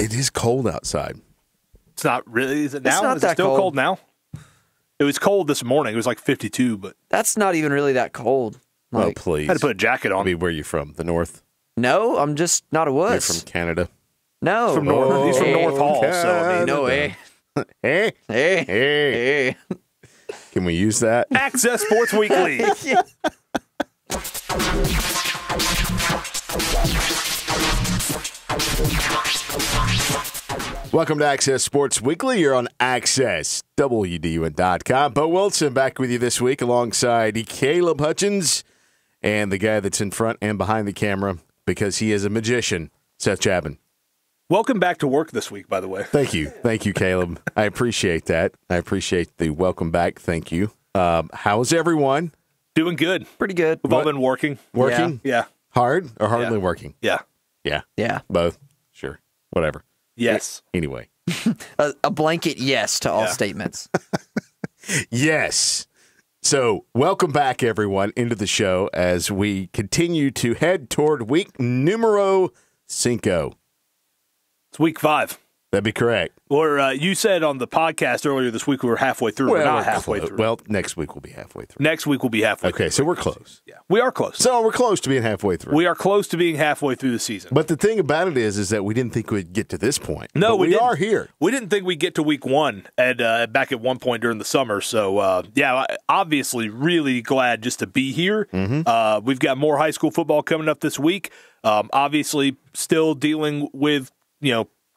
It is cold outside. It's not really. Is it now? It's not Is it that still cold now? It was cold this morning. It was like 52, but That's not even really that cold. Oh, Like, please. I had to put a jacket on. I mean, where are you from? The north? no, I'm just not a You're wuss. from Canada? No. From North, he's from North Hall, so I mean, No way. Hey, Hey. hey. Hey. Can we use that? Access Sports Weekly. Welcome to Access Sports Weekly. You're on AccessWDUN.com. Bo Wilson back with you this week alongside Caleb Hutchins and the guy that's in front and behind the camera because he is a magician, Seth Chapman. Welcome back to work this week, by the way. Thank you. Thank you, Caleb. I appreciate that. I appreciate the welcome back. Thank you. How's everyone? Doing good. Pretty good. We've all been working. Working? Yeah. Hard or hardly Yeah. working? Yeah. Yeah. Yeah. Both? Sure. Whatever. Yes. Anyway. A blanket yes to all Yeah. statements. Yes. So, welcome back, everyone, into the show as we continue to head toward week numero 5. It's week 5. That'd be correct. Or you said on the podcast earlier this week we were halfway through. We're not halfway through. Well, next week we'll be halfway through. Next week we'll be halfway through. Okay, so we're close. Yeah. We are close. So, we're close to being halfway through. We are close to being halfway through the season. But the thing about it is that we didn't think we'd get to this point. No, But we didn't. are here. We didn't think we'd get to week 1 back at one point during the summer. So, obviously really glad just to be here. Mm-hmm. We've got more high school football coming up this week. Obviously still dealing with,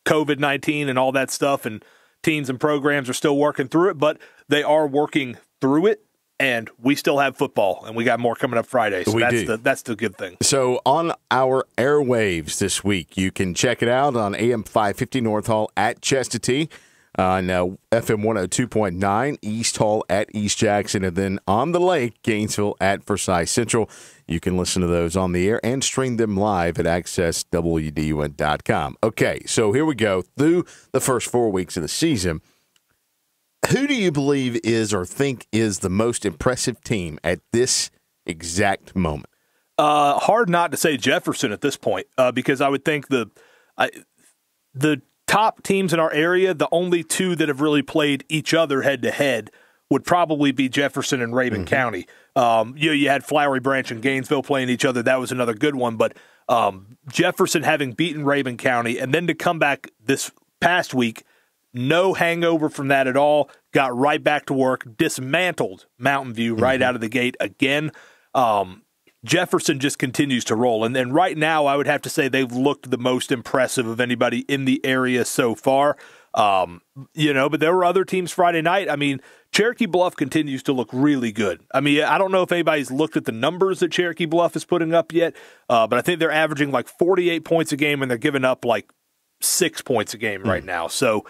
COVID-19 and all that stuff, and teams and programs are still working through it, but they are working through it, and we still have football, and we got more coming up Friday. So that's the good thing. So on our airwaves this week, you can check it out on AM 550 North Hall at Chestatee, on FM 102.9 East Hall at East Jackson, and then on the lake, Gainesville at Forsyth Central. You can listen to those on the air and stream them live at AccessWDUN.com. Okay, so here we go through the first 4 weeks of the season. Who do you believe is or think is the most impressive team at this exact moment? Hard not to say Jefferson at this point, because I would think the top teams in our area, the only two that have really played each other head-to-head would probably be Jefferson and Rabun County. You had Flowery Branch and Gainesville playing each other. That was another good one. But Jefferson having beaten Rabun County, and then to come back this past week, no hangover from that at all, got right back to work, dismantled Mountain View right out of the gate again. Jefferson just continues to roll. And then right now, I would have to say they've looked the most impressive of anybody in the area so far. But there were other teams Friday night. I mean, Cherokee Bluff continues to look really good. I mean, I don't know if anybody's looked at the numbers that Cherokee Bluff is putting up yet, but I think they're averaging like 48 points a game, and they're giving up like 6 points a game right now. So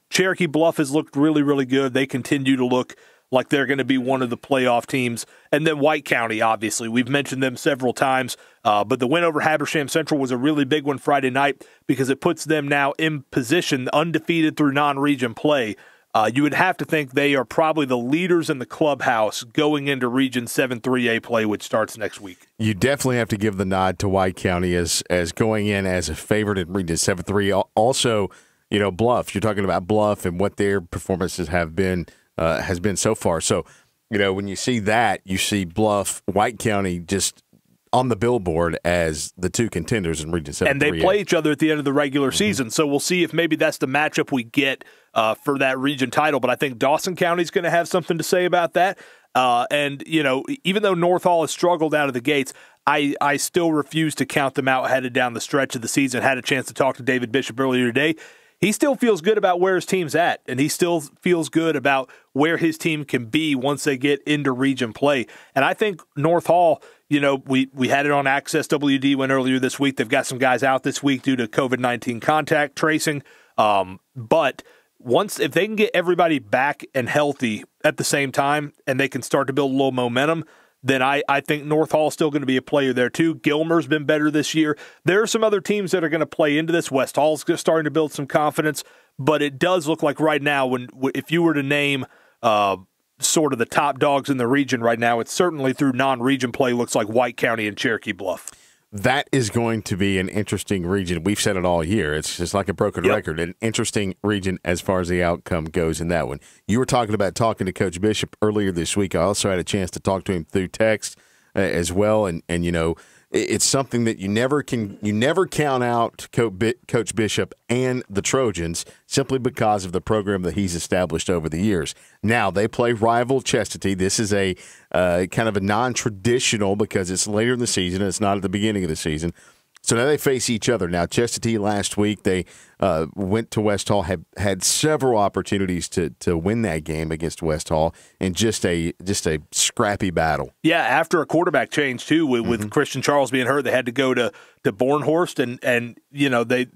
Cherokee Bluff has looked really, really good. They continue to look like they're going to be one of the playoff teams. And then White County, obviously. We've mentioned them several times, but the win over Habersham Central was a really big one Friday night because it puts them now in position, undefeated through non-region play. You would have to think they are probably the leaders in the clubhouse going into Region 7 3A play, which starts next week. You definitely have to give the nod to White County as going in as a favorite in Region 7-3. Also, Bluff. You're talking about Bluff and what their performances have been has been so far. So, when you see that, you see Bluff, White County just on the billboard as the two contenders in Region 7. And they play each other at the end of the regular season, so we'll see if maybe that's the matchup we get for that region title. But I think Dawson County's going to have something to say about that. And even though North Hall has struggled out of the gates, I still refuse to count them out headed down the stretch of the season. Had a chance to talk to David Bishop earlier today. He still feels good about where his team's at, and he still feels good about where his team can be once they get into region play. And I think North Hall, we had it on AccessWDUN earlier this week. They've got some guys out this week due to COVID-19 contact tracing. But if they can get everybody back and healthy at the same time, and they can start to build a little momentum, then I think North Hall is still going to be a player there too. Gilmer's been better this year. There are some other teams that are going to play into this. West Hall's starting to build some confidence, but it does look like right now, if you were to name sort of the top dogs in the region right now, it's certainly through non-region play looks like White County and Cherokee Bluff. That is going to be an interesting region. We've said it all year. It's just like a broken record. An interesting region as far as the outcome goes in that one. You were talking about Coach Bishop earlier this week. I also had a chance to talk to him through text as well, and you know, it's something that you never count out Coach Bishop and the Trojans simply because of the program that he's established over the years. Now they play rival Chestatee. This is a kind of a non-traditional because it's later in the season. It's not at the beginning of the season. So now they face each other. Now Chestatee last week they went to West Hall, had several opportunities to win that game against West Hall, and just a scrappy battle. Yeah, after a quarterback change too, with Christian Charles being hurt, they had to go to Bornhorst, and you know they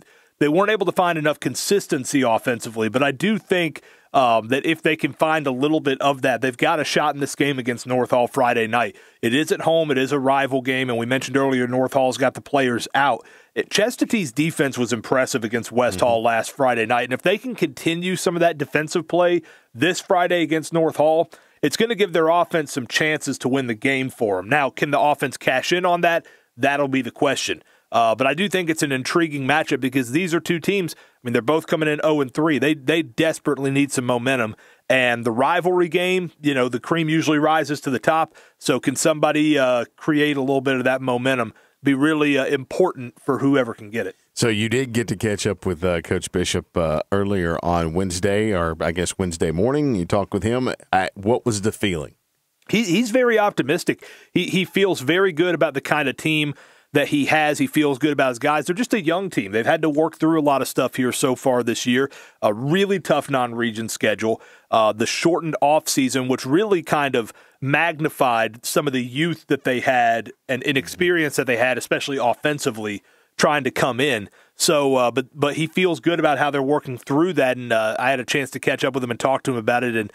weren't able to find enough consistency offensively. But I do think that if they can find a little bit of that, they've got a shot in this game against North Hall Friday night. It is at home. It is a rival game, and we mentioned earlier North Hall's got the players out. Chestatee's defense was impressive against West Hall last Friday night, and if they can continue some of that defensive play this Friday against North Hall, it's going to give their offense some chances to win the game for them. Now, can the offense cash in on that? That'll be the question. But I do think it's an intriguing matchup because these are two teams. I mean, they're both coming in 0-3. They desperately need some momentum. And the rivalry game, you know, the cream usually rises to the top. So can somebody create a little bit of that momentum? Be really important for whoever can get it. So you did get to catch up with Coach Bishop earlier on Wednesday, or I guess Wednesday morning. You talked with him. What was the feeling? He's very optimistic. He feels very good about the kind of team that he has. He feels good about his guys. They're just a young team. They've had to work through a lot of stuff here so far this year. A really tough non-region schedule. The shortened offseason, which really kind of magnified some of the youth that they had and inexperience that they had, especially offensively, trying to come in. So, but he feels good about how they're working through that, and I had a chance to catch up with him and talk to him about it, and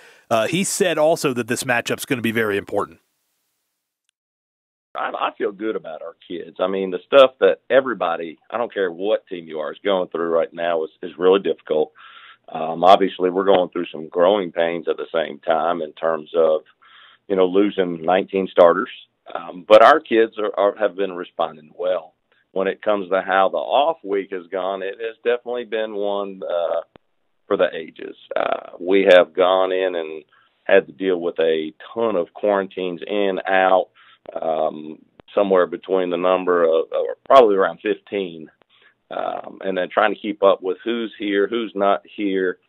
he said also that this matchup's going to be very important. I feel good about our kids. I mean, the stuff that everybody, I don't care what team you are, is going through right now is really difficult. Obviously, we're going through some growing pains at the same time in terms of, you know, losing 19 starters. But our kids have been responding well. When it comes to how the off week has gone, it has definitely been one for the ages. We have gone in and had to deal with a ton of quarantines in, out, somewhere between the number of probably around 15, and then trying to keep up with who's here, who's not here.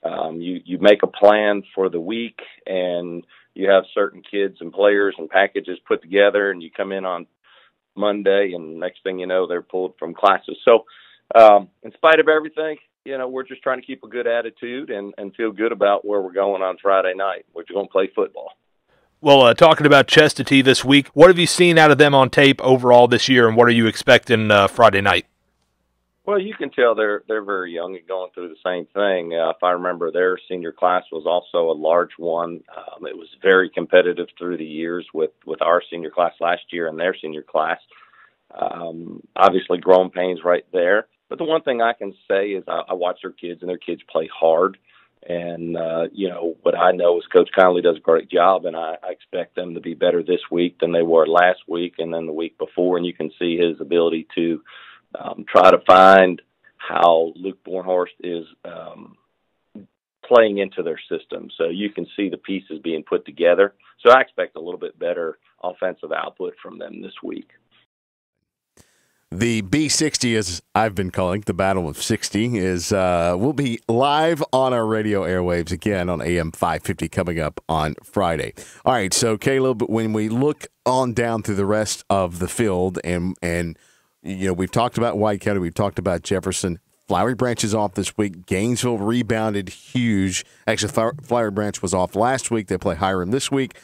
You make a plan for the week, and you have certain kids and players and packages put together, and you come in on Monday, and next thing you know, they're pulled from classes. So in spite of everything, you know, we're just trying to keep a good attitude and feel good about where we're going on Friday night. We're just going to play football. Well, talking about Chestatee this week, what have you seen out of them on tape overall this year, and what are you expecting Friday night? Well, you can tell they're very young and going through the same thing. If I remember, their senior class was also a large one. It was very competitive through the years with our senior class last year and their senior class. Obviously, growing pains right there. But the one thing I can say is I watch their kids, and their kids play hard. And, you know, what I know is Coach Conley does a great job, and I expect them to be better this week than they were last week and then the week before. And you can see his ability to try to find how Luke Bornhorst is playing into their system. So you can see the pieces being put together. So I expect a little bit better offensive output from them this week. The B60, as I've been calling the Battle of 60, is will be live on our radio airwaves again on AM 550 coming up on Friday. All right, so Caleb, when we look on down through the rest of the field, and you know, we've talked about White County, we've talked about Jefferson. Flowery Branch is off this week. Gainesville rebounded huge. Actually, Flowery Branch was off last week. They play Hiram this week.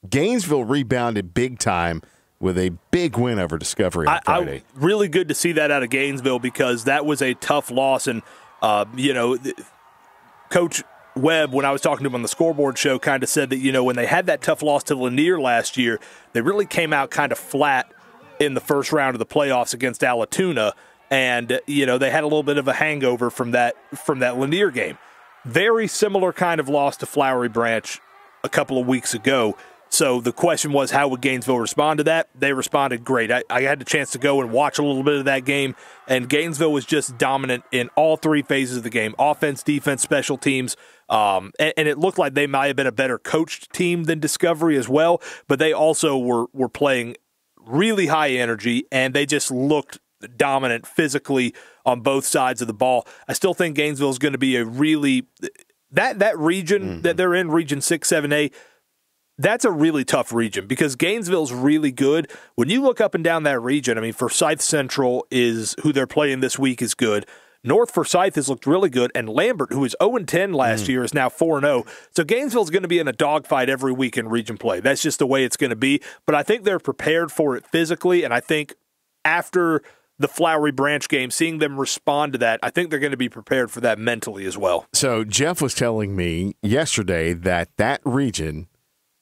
Gainesville rebounded big time with a big win over Discovery on Friday. Really good to see that out of Gainesville because that was a tough loss. And, you know, Coach Webb, when I was talking to him on the scoreboard show, kind of said that, you know, when they had that tough loss to Lanier last year, they really came out kind of flat in the first round of the playoffs against Allatoona. And, you know, they had a little bit of a hangover from that Lanier game. Very similar kind of loss to Flowery Branch a couple of weeks ago. So the question was, how would Gainesville respond to that? They responded great. I had the chance to go and watch a little bit of that game, and Gainesville was just dominant in all three phases of the game: offense, defense, special teams. And it looked like they might have been a better coached team than Discovery as well, but they also were playing really high energy, and they just looked dominant physically on both sides of the ball. I still think Gainesville is going to be a really that region that they're in, Region 6, 7A. That's a really tough region because Gainesville's really good. When you look up and down that region, I mean, Forsyth Central is who they're playing this week is good. North Forsyth has looked really good, and Lambert, who was 0-10 last year, is now 4-0. So Gainesville's going to be in a dogfight every week in region play. That's just the way it's going to be. But I think they're prepared for it physically, and I think after the Flowery Branch game, seeing them respond to that, I think they're going to be prepared for that mentally as well. So Jeff was telling me yesterday that region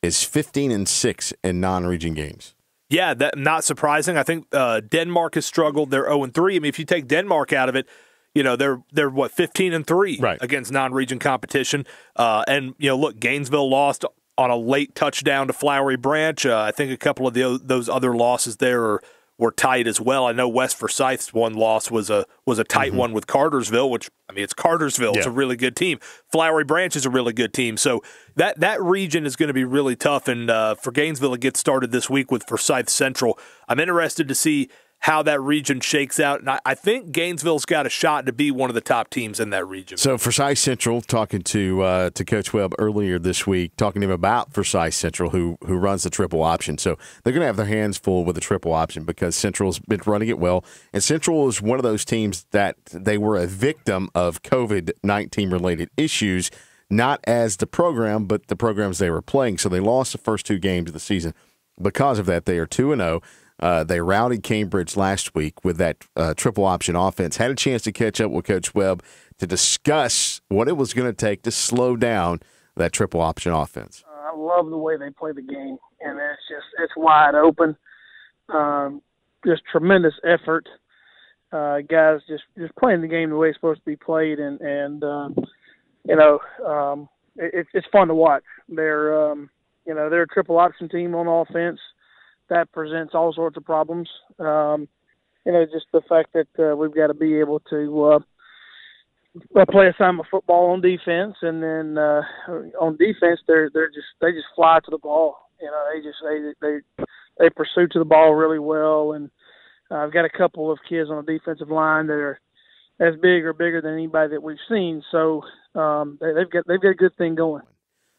is 15-6 in non-region games. Yeah, that not surprising. I think Denmark has struggled. They're 0-3. I mean, if you take Denmark out of it, you know, they're what, 15-3 against non-region competition. And you know, look, Gainesville lost on a late touchdown to Flowery Branch. I think a couple of those other losses there were tight as well. I know West Forsyth's one loss was a tight one with Cartersville, which, I mean, it's Cartersville. Yeah. It's a really good team. Flowery Branch is a really good team. So that region is going to be really tough. And for Gainesville, it gets started this week with Forsyth Central. I'm interested to see how that region shakes out. And I think Gainesville's got a shot to be one of the top teams in that region. So Forsyth Central, talking to Coach Webb earlier this week, talking to him about Forsyth Central, who runs the triple option. So they're going to have their hands full with the triple option because Central's been running it well. And Central is one of those teams that they were a victim of COVID-19 related issues, not as the program, but the programs they were playing. So they lost the first two games of the season. Because of that, they are 2-0. They routed Cambridge last week with that triple option offense. Had a chance to catch up with Coach Webb to discuss what it was going to take to slow down that triple option offense. I love the way they play the game, and it's wide open. Just tremendous effort. Guys just playing the game the way it's supposed to be played, and it's fun to watch. They're a triple option team on offense. That presents all sorts of problems. Just the fact that we've got to be able to play assignment football on defense, and then on defense, they just fly to the ball. You know, they pursue to the ball really well, and I've got a couple of kids on the defensive line that are as big or bigger than anybody that we've seen. So they've got a good thing going.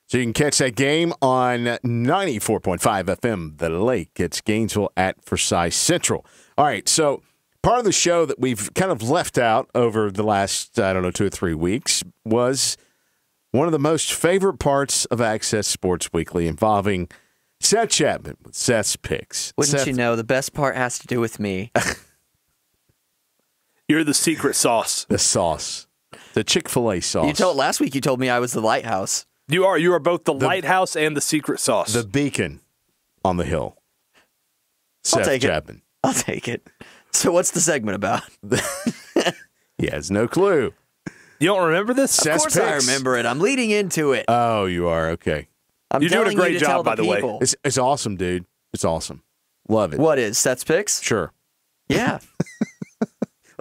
So you can catch that game on 94.5 FM, The Lake. It's Gainesville at Forsyth Central. All right, so part of the show that we've kind of left out over the last, 2 or 3 weeks was one of the most favorite parts of Access Sports Weekly involving Seth Chapman with Seth's picks. Wouldn't you know, the best part has to do with me. You're the secret sauce. The sauce. The Chick-fil-A sauce. Last week you told me I was the lighthouse. You are both the lighthouse and the secret sauce. The beacon on the hill. I'll Seth Chapman. I'll take it. So what's the segment about? He has no clue. You don't remember this? Of course I remember it. I'm leading into it. Oh, you are? Okay. You're doing a great job, by the way. It's awesome, dude. It's awesome. Love it. What is? Seth's picks? Sure. Yeah.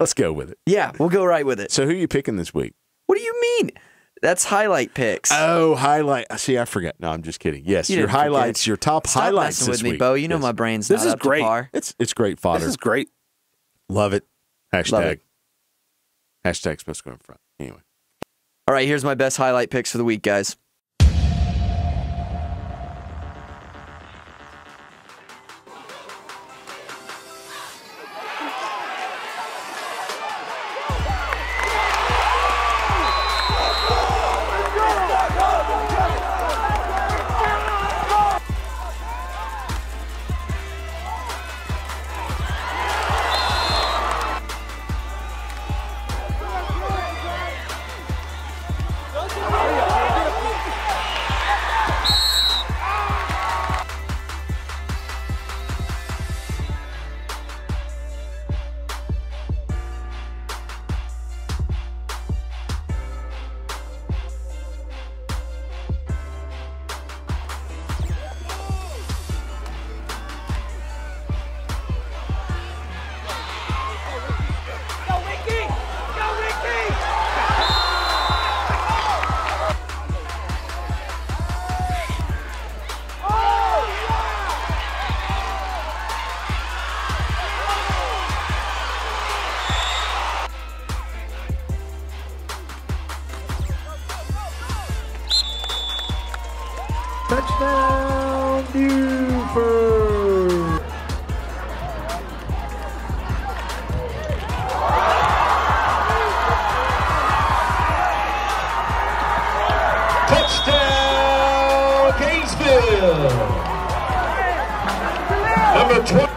Let's go with it. Yeah, we'll go right with it. So who are you picking this week? What do you mean? That's highlight picks. Oh, highlight. See, I forgot. No, I'm just kidding. Yes, your highlights, your top Stop highlights messing this with me, week. Bo. You know my brain's this not is up great. to par. It's great fodder. This is great. Love it. Hashtag. Love it. Hashtag supposed to go in front. Anyway. All right, here's my best highlight picks for the week, guys. Touchdown, Buford! Touchdown, Gainesville! Number 20.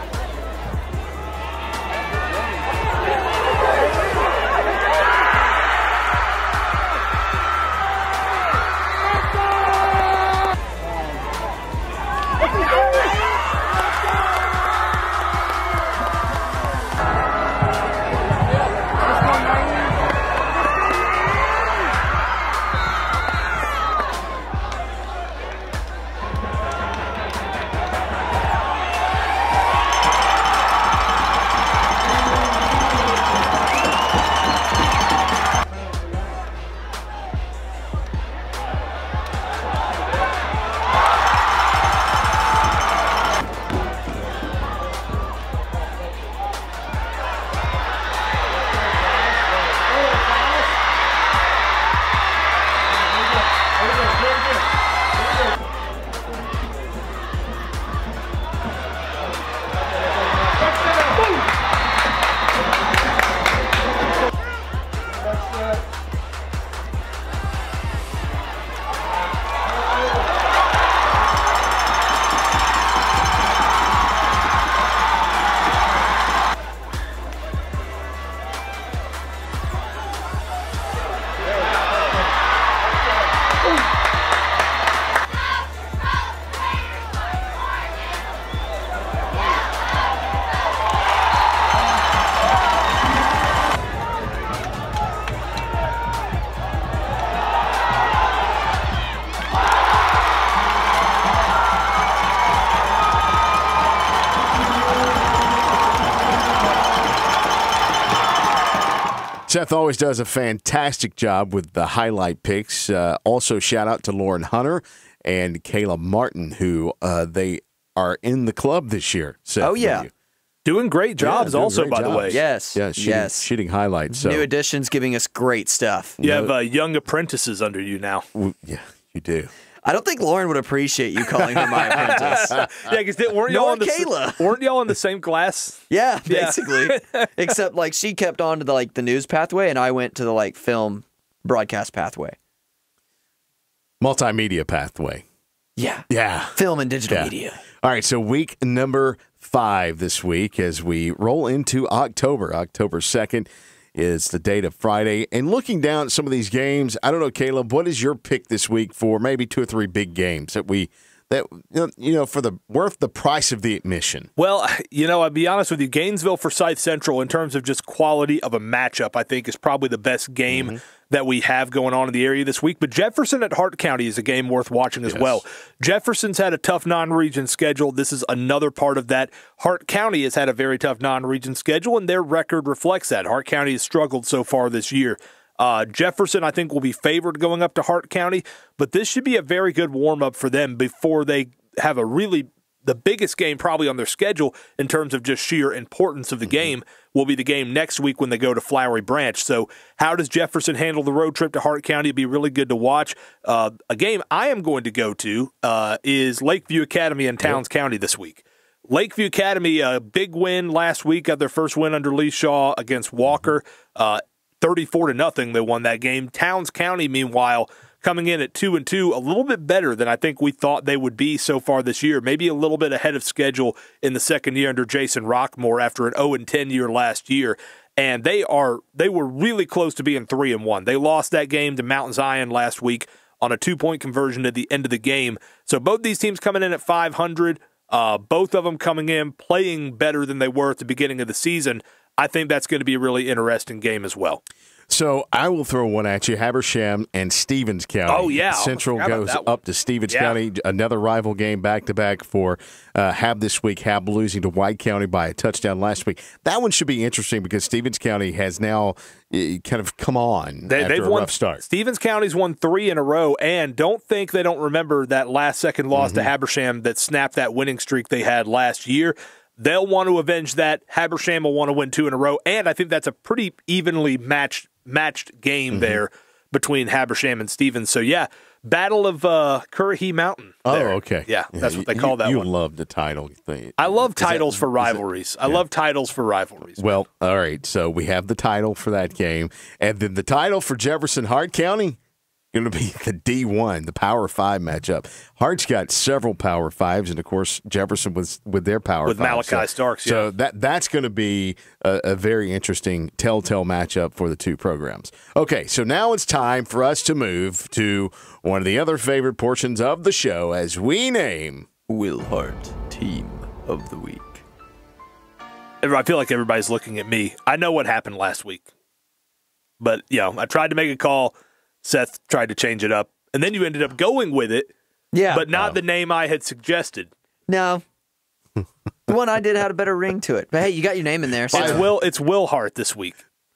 Seth always does a fantastic job with the highlight picks. Also, shout out to Lauren Hunter and Kayla Martin, who they are in the club this year. Seth, Oh, yeah. Doing great jobs doing also, great by the jobs. way. Yes. Yeah, shooting highlights. So. New additions giving us great stuff. You have young apprentices under you now. Yeah, you do. I don't think Lauren would appreciate you calling her my apprentice. Yeah, because weren't Nor y'all in the Kayla. weren't y'all in the same class? Yeah, Yeah. basically. Except like she kept on to the news pathway and I went to the film broadcast pathway. Multimedia pathway. Yeah. Yeah. Film and digital Yeah. media. All right, so week number 5 this week as we roll into October. October 2nd is the date of Friday. And looking down at some of these games, I don't know, Caleb, what is your pick this week for maybe 2 or 3 big games that for the worth the price of the admission? Well, I'll be honest with you, Gainesville Forsyth Central, in terms of just quality of a matchup, I think is probably the best game that we have going on in the area this week. But Jefferson at Hart County is a game worth watching as well. Jefferson's had a tough non-region schedule. This is another part of that. Hart County has had a very tough non-region schedule, and their record reflects that. Hart County has struggled so far this year. Jefferson, I think, will be favored going up to Hart County, but this should be a very good warm-up for them before they have the biggest game probably on their schedule in terms of just sheer importance of the game will be the game next week when they go to Flowery Branch. So how does Jefferson handle the road trip to Hart County? It'd be really good to watch. A game I am going to go to is Lakeview Academy in Towns County this week. Lakeview Academy, a big win last week, got their first win under Lee Shaw against Walker. 34-0, they won that game. Towns County, meanwhile, coming in at 2-2, a little bit better than I think we thought they would be so far this year. Maybe a little bit ahead of schedule in the second year under Jason Rockmore after an 0-10 year last year. And they were really close to being 3-1. They lost that game to Mount Zion last week on a 2-point conversion at the end of the game. So both these teams coming in at 500, both of them coming in playing better than they were at the beginning of the season. I think that's going to be a really interesting game as well. So I will throw one at you. Habersham and Stevens County. Oh, yeah. Central goes up to Stevens County. Another rival game back-to-back for Hab this week. Hab losing to White County by a touchdown last week. That one should be interesting because Stevens County has now kind of come on after a rough start. Stevens County's won 3 in a row, and don't think they don't remember that last-second loss to Habersham that snapped that winning streak they had last year. They'll want to avenge that. Habersham will want to win 2 in a row, and I think that's a pretty evenly matched game there between Habersham and Stevens. So, yeah, Battle of Currahee Mountain. Oh, there. okay. Yeah, that's what they call that you one. You love the title thing. I love titles for rivalries. I love titles for rivalries. Well, all right, so we have the title for that game. And then the title for Jefferson Hart County, going to be the D1, the Power 5 matchup. Hart's got several Power 5s, and, of course, Jefferson was with their Power 5. With Malachi Starks, yeah. So that's going to be a very interesting telltale matchup for the two programs. Okay, so now it's time for us to move to one of the other favorite portions of the show as we name WilHart Team of the Week. I feel like everybody's looking at me. I know what happened last week. But, I tried to make a call. Seth tried to change it up, and then you ended up going with it, but not the name I had suggested. No. The one I did had a better ring to it. But, hey, you got your name in there. So. It's WilHart this week.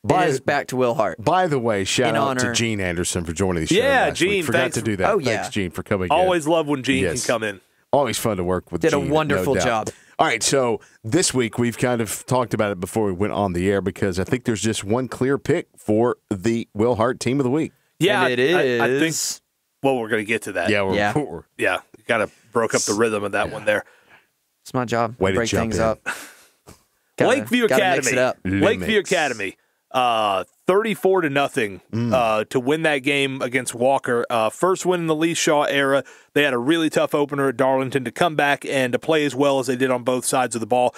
It is back to WilHart. By the way, shout out to Gene Anderson for joining the show. Yeah, last Gene, week. Forgot thanks to do that. Oh, yeah. Thanks, Gene, for coming Always in. love when Gene can come in. Always fun to work with Gene. Did a wonderful job. All right, so this week we've kind of talked about it before we went on the air because I think there's just one clear pick for the WilHart Team of the Week. Yeah, and it is. I think. Well, we're going to get to that. Yeah, we're kind of broke up the rhythm of that one there. It's my job. Way to break jump things in. up. Lakeview Academy. Mix it up. Lakeview Academy. 34-0 to win that game against Walker. First win in the Lee Shaw era. They had a really tough opener at Darlington to come back and to play as well as they did on both sides of the ball.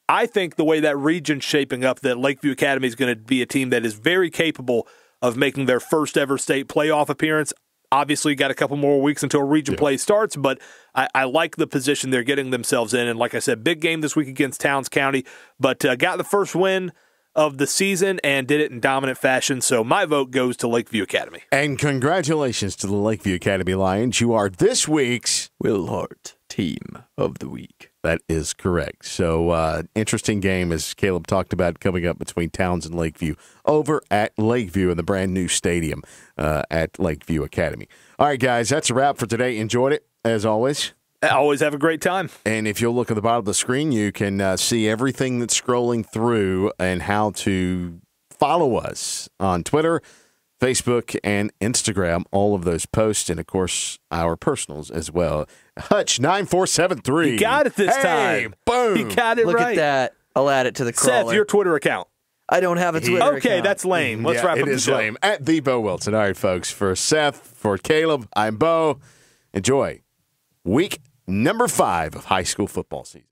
I think the way that region's shaping up, that Lakeview Academy is going to be a team that is very capable of making their first ever state playoff appearance. Obviously, got a couple more weeks until region play starts, but I like the position they're getting themselves in. And like I said, big game this week against Towns County, but got the first win of the season and did it in dominant fashion. So my vote goes to Lakeview Academy. And congratulations to the Lakeview Academy Lions. You are this week's WilHart Team of the Week. That is correct. So, interesting game, as Caleb talked about, coming up between Towns and Lakeview over at Lakeview in the brand new stadium at Lakeview Academy. All right, guys, that's a wrap for today. Enjoyed it, as always. I always have a great time. And if you'll look at the bottom of the screen, you can see everything that's scrolling through and how to follow us on Twitter, Facebook, and Instagram, all of those posts, and, of course, our personals as well. Hutch9473. You got it this time. Boom. You got it Look right. at that. I'll add it to the crawler. Seth, your Twitter account. I don't have a Twitter account. Okay, that's lame. Let's wrap up the show. It is lame. At the Bo Wilson. All right, folks. For Seth, for Caleb, I'm Bo. Enjoy week number 5 of high school football season.